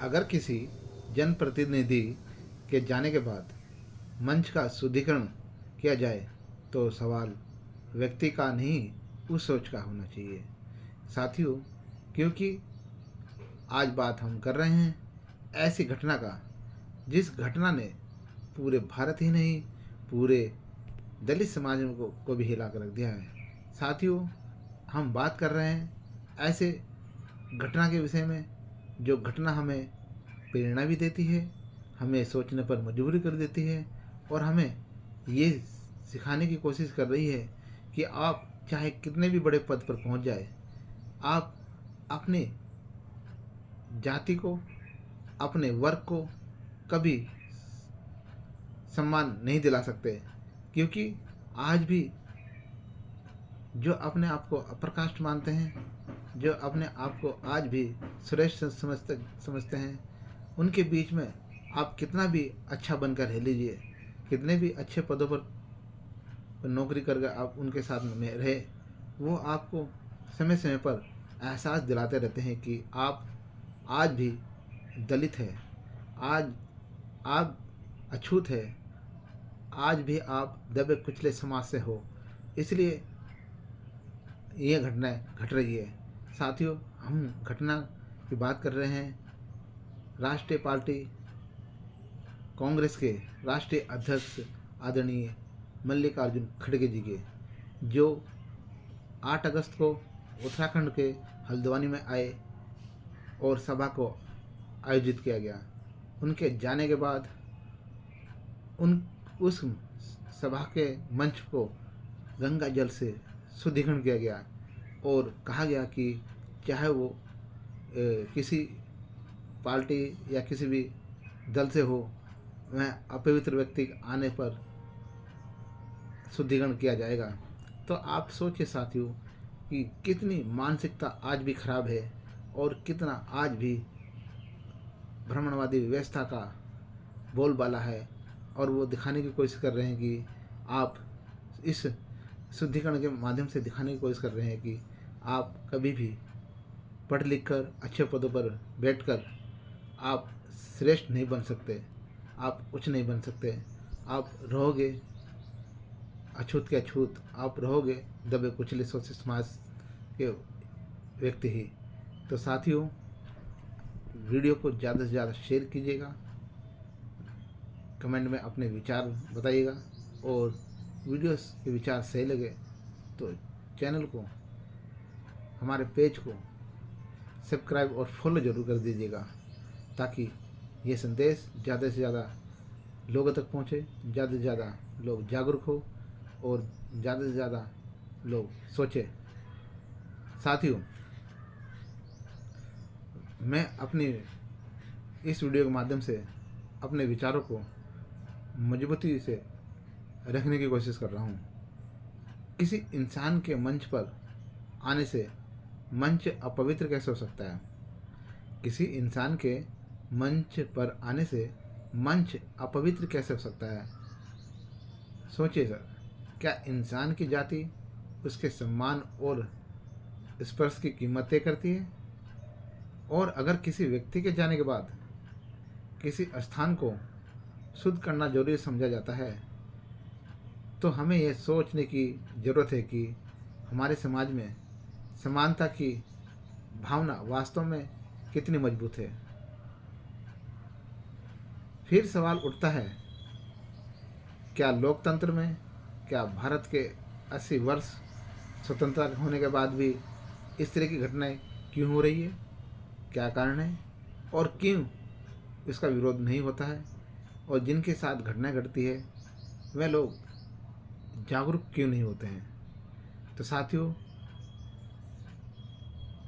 अगर किसी जनप्रतिनिधि के जाने के बाद मंच का शुद्धिकरण किया जाए तो सवाल व्यक्ति का नहीं, उस सोच का होना चाहिए। साथियों, क्योंकि आज बात हम कर रहे हैं ऐसी घटना का जिस घटना ने पूरे भारत ही नहीं, पूरे दलित समाज को भी हिला कर रख दिया है। साथियों, हम बात कर रहे हैं ऐसे घटना के विषय में जो घटना हमें प्रेरणा भी देती है, हमें सोचने पर मजबूर कर देती है और हमें ये सिखाने की कोशिश कर रही है कि आप चाहे कितने भी बड़े पद पर पहुंच जाए, आप अपने जाति को, अपने वर्ग को कभी सम्मान नहीं दिला सकते। क्योंकि आज भी जो अपने आप को अप्रकाष्ट मानते हैं, जो अपने आप को आज भी श्रेष्ठ समझते हैं, उनके बीच में आप कितना भी अच्छा बनकर रह लीजिए, कितने भी अच्छे पदों पर नौकरी करके आप उनके साथ में रहे, वो आपको समय समय पर एहसास दिलाते रहते हैं कि आप आज भी दलित है, आज आप अछूत है, आज भी आप दबे कुचले समाज से हो। इसलिए ये घटनाएं घट रही है। साथियों, हम घटना की बात कर रहे हैं राष्ट्रीय पार्टी कांग्रेस के राष्ट्रीय अध्यक्ष आदरणीय मल्लिकार्जुन खड़गे जी के, जो 8 अगस्त को उत्तराखंड के हल्द्वानी में आए और सभा को आयोजित किया गया। उनके जाने के बाद उस सभा के मंच को गंगा जल से शुद्धिकरण किया गया और कहा गया कि चाहे वो किसी पार्टी या किसी भी दल से हो, वह अपवित्र व्यक्ति आने पर शुद्धिकरण किया जाएगा। तो आप सोचिए साथियों कि कितनी मानसिकता आज भी खराब है और कितना आज भी ब्राह्मणवादी व्यवस्था का बोलबाला है, और वो दिखाने की कोशिश कर रहे हैं कि आप इस शुद्धिकरण के माध्यम से दिखाने की कोशिश कर रहे हैं कि आप कभी भी पढ़ लिख कर अच्छे पदों पर बैठकर आप श्रेष्ठ नहीं बन सकते, आप उच्च नहीं बन सकते, आप रहोगे अछूत के अछूत, आप रहोगे दबे कुचले शोषित समाज के व्यक्ति ही। तो साथियों, वीडियो को ज़्यादा से ज़्यादा शेयर कीजिएगा, कमेंट में अपने विचार बताइएगा, और वीडियो के विचार सही लगे तो चैनल को, हमारे पेज को सब्सक्राइब और फॉलो ज़रूर कर दीजिएगा, ताकि ये संदेश ज़्यादा से ज़्यादा लोगों तक पहुँचे, ज़्यादा से ज़्यादा लोग जागरूक हो और ज़्यादा से ज़्यादा लोग सोचें। साथियों, मैं अपनी इस वीडियो के माध्यम से अपने विचारों को मजबूती से रखने की कोशिश कर रहा हूँ। किसी इंसान के मंच पर आने से मंच अपवित्र कैसे हो सकता है? किसी इंसान के मंच पर आने से मंच अपवित्र कैसे हो सकता है? सोचिए सर, क्या इंसान की जाति उसके सम्मान और स्पर्श की कीमत तय करती है? और अगर किसी व्यक्ति के जाने के बाद किसी स्थान को शुद्ध करना जरूरी समझा जाता है, तो हमें यह सोचने की ज़रूरत है कि हमारे समाज में समानता की भावना वास्तव में कितनी मजबूत है। फिर सवाल उठता है, क्या लोकतंत्र में, क्या भारत के 80 वर्ष स्वतंत्रता होने के बाद भी इस तरह की घटनाएं क्यों हो रही है? क्या कारण है और क्यों इसका विरोध नहीं होता है? और जिनके साथ घटना घटती है वह लोग जागरूक क्यों नहीं होते हैं? तो साथियों,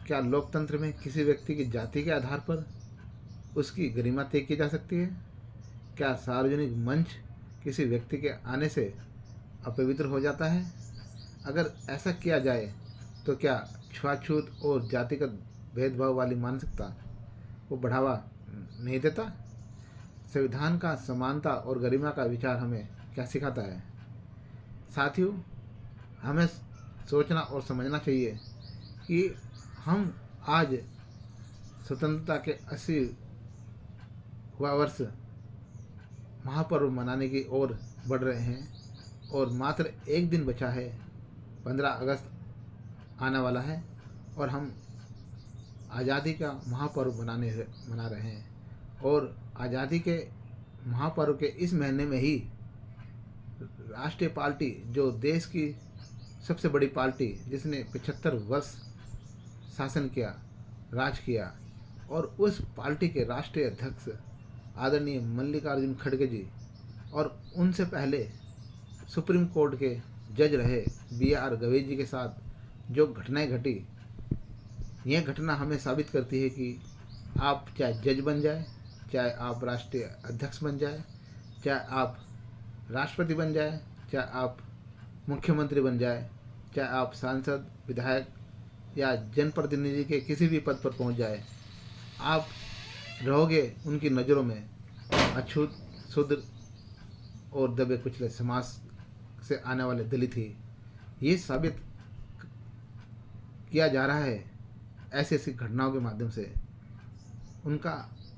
क्या लोकतंत्र में किसी व्यक्ति की जाति के आधार पर उसकी गरिमा तय की जा सकती है? क्या सार्वजनिक मंच किसी व्यक्ति के आने से अपवित्र हो जाता है? अगर ऐसा किया जाए तो क्या छुआछूत और जातिगत भेदभाव वाली मानसिकता को बढ़ावा नहीं देता? संविधान का समानता और गरिमा का विचार हमें क्या सिखाता है? साथियों, हमें सोचना और समझना चाहिए कि हम आज स्वतंत्रता के 80 वर्ष महापर्व मनाने की ओर बढ़ रहे हैं और मात्र एक दिन बचा है। 15 अगस्त आने वाला है और हम आज़ादी का महापर्व मना रहे हैं। और आज़ादी के महापर्व के इस महीने में ही राष्ट्रीय पार्टी, जो देश की सबसे बड़ी पार्टी, जिसने 75 वर्ष शासन किया, राज किया, और उस पार्टी के राष्ट्रीय अध्यक्ष आदरणीय मल्लिकार्जुन खड़गे जी, और उनसे पहले सुप्रीम कोर्ट के जज रहे BR गवई जी के साथ जो घटनाएं घटी, यह घटना हमें साबित करती है कि आप चाहे जज बन जाए, चाहे आप राष्ट्रीय अध्यक्ष बन जाए, चाहे आप राष्ट्रपति बन जाए, चाहे आप मुख्यमंत्री बन जाए, चाहे आप सांसद, विधायक या जनप्रतिनिधि के किसी भी पद पर पहुंच जाए, आप रहोगे उनकी नज़रों में अछूत, शूद्र और दबे कुचले समाज से आने वाले दलित ही। ये साबित किया जा रहा है ऐसी ऐसी घटनाओं के माध्यम से। उनका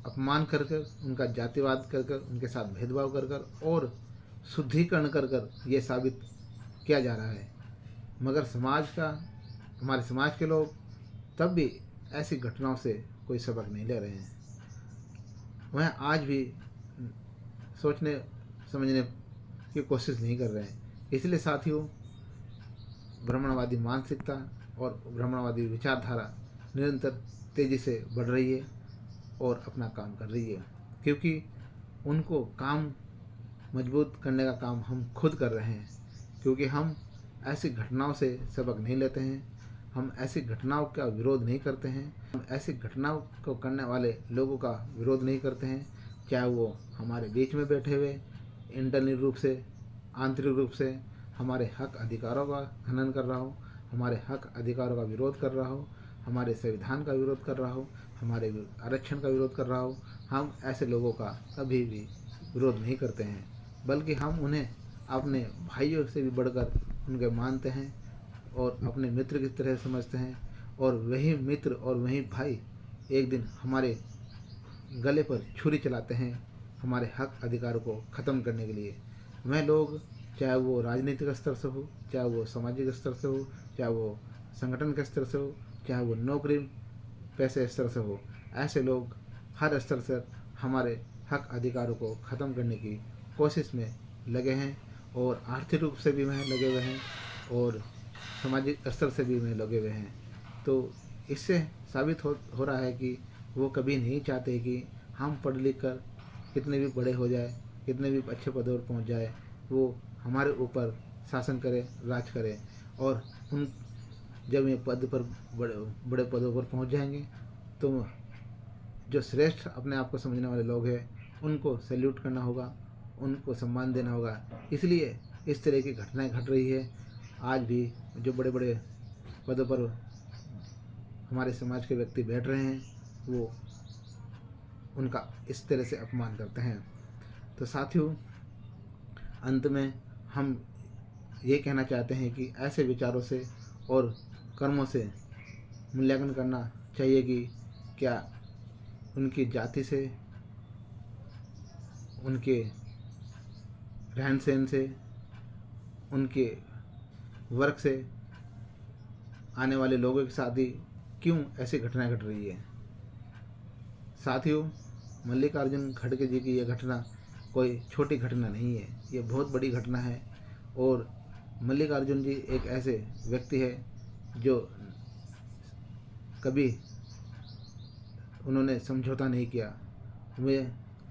अपमान कर कर, उनका जातिवाद कर कर, उनके साथ भेदभाव कर कर और शुद्धिकरण कर कर ये साबित किया जा रहा है। मगर हमारे समाज के लोग तब भी ऐसी घटनाओं से कोई सबक नहीं ले रहे हैं। वह आज भी सोचने समझने की कोशिश नहीं कर रहे हैं। इसलिए साथियों, ब्राह्मणवादी मानसिकता और ब्राह्मणवादी विचारधारा निरंतर तेज़ी से बढ़ रही है और अपना काम कर रही है, क्योंकि उनको काम मजबूत करने का काम हम खुद कर रहे हैं। क्योंकि हम ऐसी घटनाओं से सबक नहीं लेते हैं, हम ऐसी घटनाओं का विरोध नहीं करते हैं, हम ऐसी घटनाओं को करने वाले लोगों का विरोध नहीं करते हैं, चाहे वो हमारे बीच में बैठे हुए इंटरनल रूप से, आंतरिक रूप से हमारे हक अधिकारों का हनन कर रहा हो, हमारे हक अधिकारों का विरोध कर रहा हो, हमारे संविधान का विरोध कर रहा हो, हमारे आरक्षण का विरोध कर रहा हो। हम ऐसे लोगों का कभी भी विरोध नहीं करते हैं, बल्कि हम उन्हें अपने भाइयों से भी बढ़कर उनके मानते हैं और अपने मित्र की तरह समझते हैं। और वही मित्र और वही भाई एक दिन हमारे गले पर छुरी चलाते हैं हमारे हक अधिकारों को ख़त्म करने के लिए। वह लोग, चाहे वो राजनीतिक स्तर से हो, चाहे वो सामाजिक स्तर से हो, चाहे वो संगठन के स्तर से हो, चाहे वो नौकरी पैसे स्तर से हो, ऐसे लोग हर स्तर से हमारे हक अधिकारों को ख़त्म करने की कोशिश में लगे हैं। और आर्थिक रूप से भी वह लगे हुए हैं और सामाजिक स्तर से भी वह लगे हुए हैं। तो इससे साबित हो रहा है कि वो कभी नहीं चाहते कि हम पढ़ लिख कर कितने भी बड़े हो जाए, कितने भी अच्छे पदों पर पहुंच जाए, वो हमारे ऊपर शासन करे, राज करे। और उन जब ये पद पर बड़े पदों पर पहुंच जाएंगे तो जो श्रेष्ठ अपने आप को समझने वाले लोग हैं उनको सैल्यूट करना होगा, उनको सम्मान देना होगा। इसलिए इस तरह की घटनाएं घट रही है। आज भी जो बड़े बड़े पदों पर हमारे समाज के व्यक्ति बैठ रहे हैं, वो उनका इस तरह से अपमान करते हैं। तो साथियों, अंत में हम ये कहना चाहते हैं कि ऐसे विचारों से और कर्मों से मूल्यांकन करना चाहिए कि क्या उनकी जाति से, उनके रहन सहन से, उनके वर्ग से आने वाले लोगों के साथ ही क्यों ऐसी घटनाएं घट रही है। साथियों, मल्लिकार्जुन खड़गे जी की यह घटना कोई छोटी घटना नहीं है, ये बहुत बड़ी घटना है। और मल्लिकार्जुन जी एक ऐसे व्यक्ति है जो कभी उन्होंने समझौता नहीं किया, वे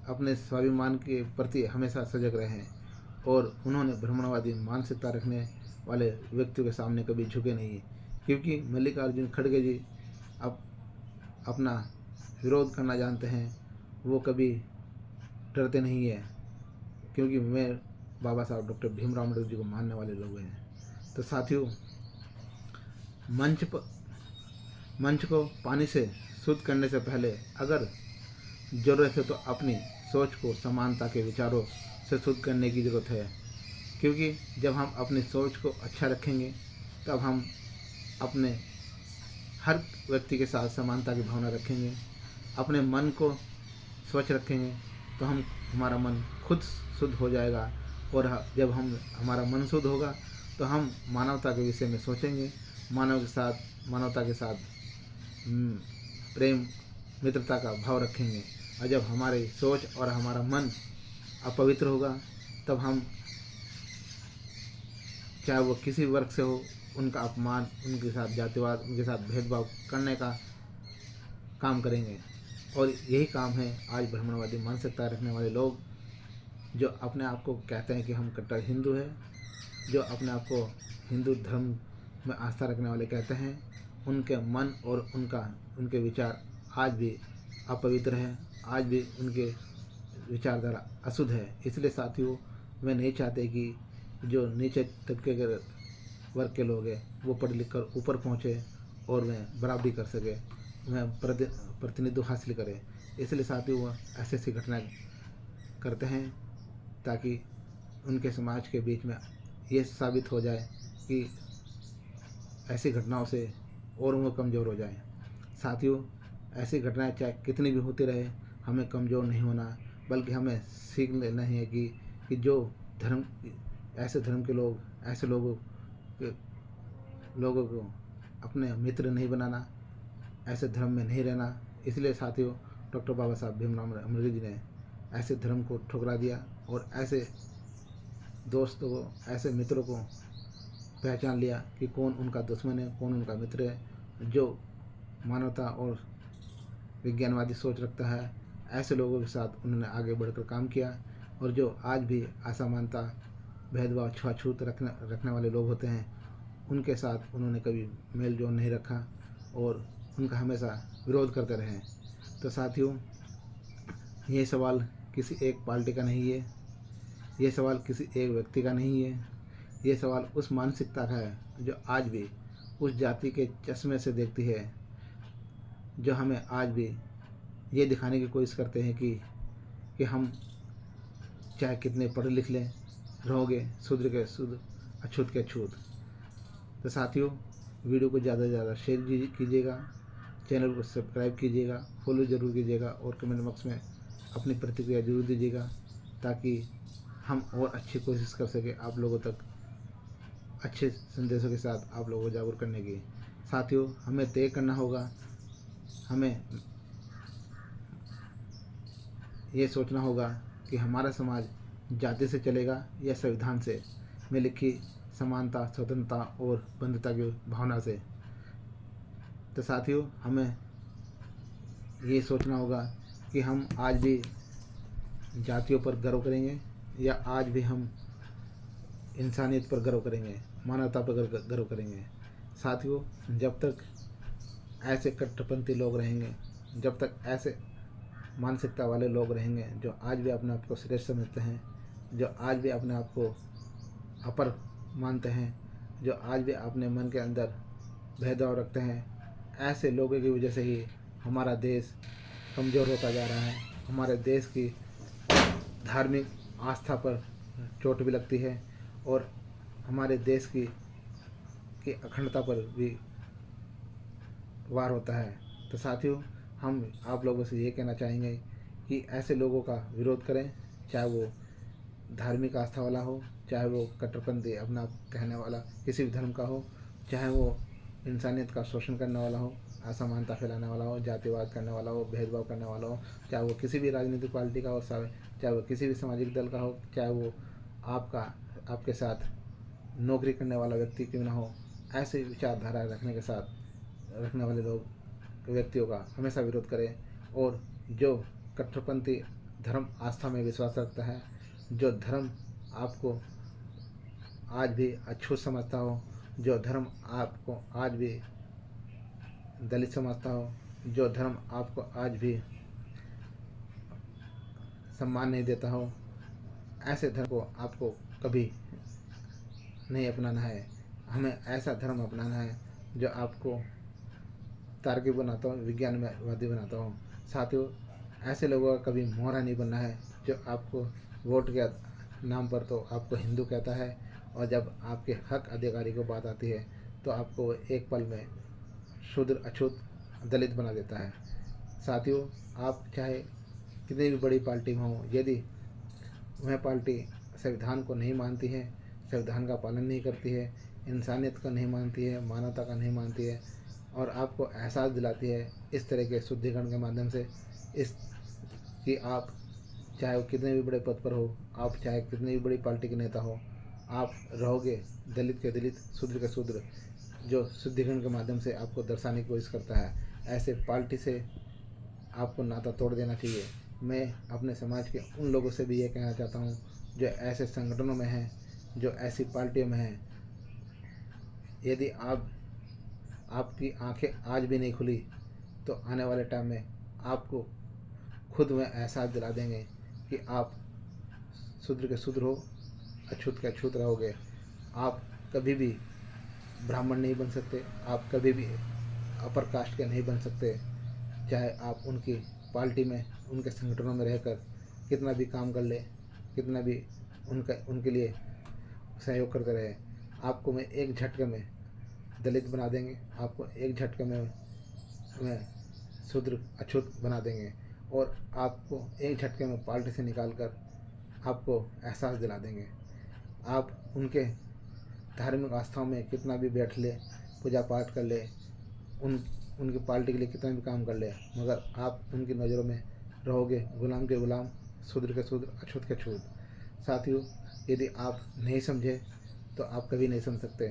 अपने स्वाभिमान के प्रति हमेशा सजग रहे हैं और उन्होंने ब्राह्मणवादी मानसिकता रखने वाले व्यक्तियों के सामने कभी झुके नहीं। क्योंकि मल्लिकार्जुन खड़गे जी अपना विरोध करना जानते हैं, वो कभी डरते नहीं है, क्योंकि वे बाबा साहब डॉक्टर भीमराव अम्बेडकर जी को मानने वाले लोग हैं। तो साथियों, मंच को पानी से शुद्ध करने से पहले अगर ज़रूरत है तो अपनी सोच को समानता के विचारों से शुद्ध करने की ज़रूरत है। क्योंकि जब हम अपनी सोच को अच्छा रखेंगे तब हम अपने हर व्यक्ति के साथ समानता की भावना रखेंगे, अपने मन को स्वच्छ रखेंगे तो हमारा मन खुद शुद्ध हो जाएगा। और जब हमारा मन शुद्ध होगा तो हम मानवता के विषय में सोचेंगे, मानवता के साथ प्रेम मित्रता का भाव रखेंगे। और जब हमारी सोच और हमारा मन अपवित्र होगा तब हम, चाहे वो किसी वर्ग से हो, उनका अपमान, उनके साथ जातिवाद, उनके साथ भेदभाव करने का काम करेंगे। और यही काम है आज ब्राह्मणवादी मानसिकता रखने वाले लोग, जो अपने आप को कहते हैं कि हम कट्टर हिंदू हैं, जो अपने आप को हिंदू धर्म में आस्था रखने वाले कहते हैं, उनके मन और उनके विचार आज भी अपवित्र हैं, आज भी उनके विचारधारा अशुद्ध है। इसलिए साथियों, मैं नहीं चाहते कि जो नीचे तबके के वर्ग के लोग हैं वो पढ़ लिख कर ऊपर पहुँचे और वह बराबरी कर सके, वह प्रतिनिधित्व हासिल करे। इसलिए साथियों, वह ऐसी ऐसी घटनाएं करते हैं ताकि उनके समाज के बीच में ये साबित हो जाए कि ऐसी घटनाओं से और वो कमज़ोर हो जाए। साथियों, ऐसी घटनाएं चाहे कितनी भी होती रहे, हमें कमज़ोर नहीं होना, बल्कि हमें सीख लेना है कि जो धर्म, ऐसे धर्म के लोग, ऐसे लोगों को अपने मित्र नहीं बनाना, ऐसे धर्म में नहीं रहना। इसलिए साथियों, डॉक्टर बाबा साहब भीमराव अम्बेडकर जी ने ऐसे धर्म को ठुकरा दिया और ऐसे दोस्तों को, ऐसे मित्रों को पहचान लिया कि कौन उनका दुश्मन है, कौन उनका मित्र है। जो मानवता और विज्ञानवादी सोच रखता है, ऐसे लोगों के साथ उन्होंने आगे बढ़कर काम किया। और जो आज भी असमानता, भेदभाव, छुआछूत रखने वाले लोग होते हैं, उनके साथ उन्होंने कभी मेल जोल नहीं रखा और उनका हमेशा विरोध करते रहे। तो साथियों, ये सवाल किसी एक पार्टी का नहीं है, ये सवाल किसी एक व्यक्ति का नहीं है, ये सवाल उस मानसिकता का है जो आज भी उस जाति के चश्मे से देखती है, जो हमें आज भी ये दिखाने की कोशिश करते हैं कि हम चाहे कितने पढ़ लिख लें, रहोगे शूद्र के शुद्ध, अछूत के अछूत। तो साथियों, वीडियो को ज़्यादा से ज़्यादा शेयर कीजिएगा, चैनल को सब्सक्राइब कीजिएगा, फॉलो ज़रूर कीजिएगा और कमेंट बॉक्स में अपनी प्रतिक्रिया जरूर दीजिएगा, ताकि हम और अच्छी कोशिश कर सकें आप लोगों तक अच्छे संदेशों के साथ आप लोगों को जागरूक करने की। साथियों, हमें तय करना होगा, हमें ये सोचना होगा कि हमारा समाज जाति से चलेगा या संविधान से में लिखी समानता, स्वतंत्रता और बंधुता की भावना से। तो साथियों, हमें ये सोचना होगा कि हम आज भी जातियों पर गर्व करेंगे या आज भी हम इंसानियत पर गर्व करेंगे, मानवता पर गर्व करेंगे। साथियों, जब तक ऐसे कट्टरपंथी लोग रहेंगे, जब तक ऐसे मानसिकता वाले लोग रहेंगे जो आज भी अपने आप को श्रेष्ठ समझते हैं, जो आज भी अपने आप को अपर मानते हैं, जो आज भी अपने मन के अंदर भेदभाव रखते हैं, ऐसे लोगों की वजह से ही हमारा देश कमज़ोर होता जा रहा है। हमारे देश की धार्मिक आस्था पर चोट भी लगती है और हमारे देश की अखंडता पर भी वार होता है। तो साथियों, हम आप लोगों से ये कहना चाहेंगे कि ऐसे लोगों का विरोध करें, चाहे वो धार्मिक आस्था वाला हो, चाहे वो कट्टरपंथी अपना कहने वाला किसी भी धर्म का हो, चाहे वो इंसानियत का शोषण करने वाला हो, असमानता फैलाने वाला हो, जातिवाद करने वाला हो, भेदभाव करने वाला हो, चाहे वो किसी भी राजनीतिक पार्टी का हो, चाहे वो किसी भी सामाजिक दल का हो, चाहे वो आपके साथ नौकरी करने वाला व्यक्ति क्यों ना हो, ऐसे विचारधारा रखने वाले व्यक्तियों का हमेशा विरोध करें। और जो कट्टरपंथी धर्म आस्था में विश्वास रखता है, जो धर्म आपको आज भी अछूत समझता हो, जो धर्म आपको आज भी दलित समझता हो, जो धर्म आपको आज भी सम्मान नहीं देता हो, ऐसे धर्म को आपको कभी नहीं अपनाना है। हमें ऐसा धर्म अपनाना है जो आपको तार्किक बनाता हो, विज्ञानवादी बनाता हो। साथियों, ऐसे लोगों का कभी मोहरा नहीं बनना है जो आपको वोट के नाम पर तो आपको हिंदू कहता है और जब आपके हक अधिकारी को बात आती है तो आपको एक पल में शूद्र, अछूत, दलित बना देता है। साथियों, आप चाहे कितनी भी बड़ी पार्टी में हो, यदि वह पार्टी संविधान को नहीं मानती है, संविधान का पालन नहीं करती है, इंसानियत को नहीं मानती है, मानवता का नहीं मानती है, और आपको एहसास दिलाती है इस तरह के शुद्धिकरण के माध्यम से, इस कि आप चाहे वो कितने भी बड़े पद पर हो, आप चाहे कितनी भी बड़ी पार्टी के नेता हो, आप रहोगे दलित के दलित, शूद्र के शूद्र, जो शुद्धिकरण के माध्यम से आपको दर्शाने की कोशिश करता है। ऐसे पार्टी से आपको नाता तोड़ देना चाहिए। मैं अपने समाज के उन लोगों से भी ये कहना चाहता हूँ जो ऐसे संगठनों में हैं, जो ऐसी पार्टियों में हैं, यदि आपकी आंखें आज भी नहीं खुली तो आने वाले टाइम में आपको खुद में एहसास दिला देंगे कि आप शूद्र के शूद्र हो, अछूत के अछूत रहोगे। आप कभी भी ब्राह्मण नहीं बन सकते, आप कभी भी अपर कास्ट के नहीं बन सकते, चाहे आप उनकी पार्टी में, उनके संगठनों में रहकर कितना भी काम कर ले, कितना भी उनके लिए सहयोग करते रहे, आपको मैं एक झटके में दलित बना देंगे, आपको एक झटके में शूद्र अछूत बना देंगे, और आपको एक झटके में पार्टी से निकाल कर आपको एहसास दिला देंगे। आप उनके धार्मिक आस्थाओं में कितना भी बैठ ले, पूजा पाठ कर ले, उनकी पार्टी के लिए कितना भी काम कर ले, मगर आप उनकी नज़रों में रहोगे गुलाम के गुलाम, शूद्र के शूद्र, अछूत के छूत। साथियों, यदि आप नहीं समझे तो आप कभी नहीं समझ सकते।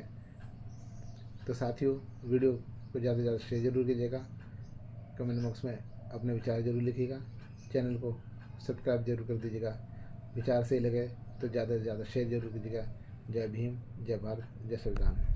तो साथियों, वीडियो को ज़्यादा से ज़्यादा शेयर जरूर कीजिएगा, कमेंट बॉक्स में अपने विचार जरूर लिखिएगा, चैनल को सब्सक्राइब जरूर कर दीजिएगा। विचार सही लगे तो ज़्यादा से ज़्यादा शेयर जरूर कीजिएगा। जय भीम, जय भारत, जय संविधान।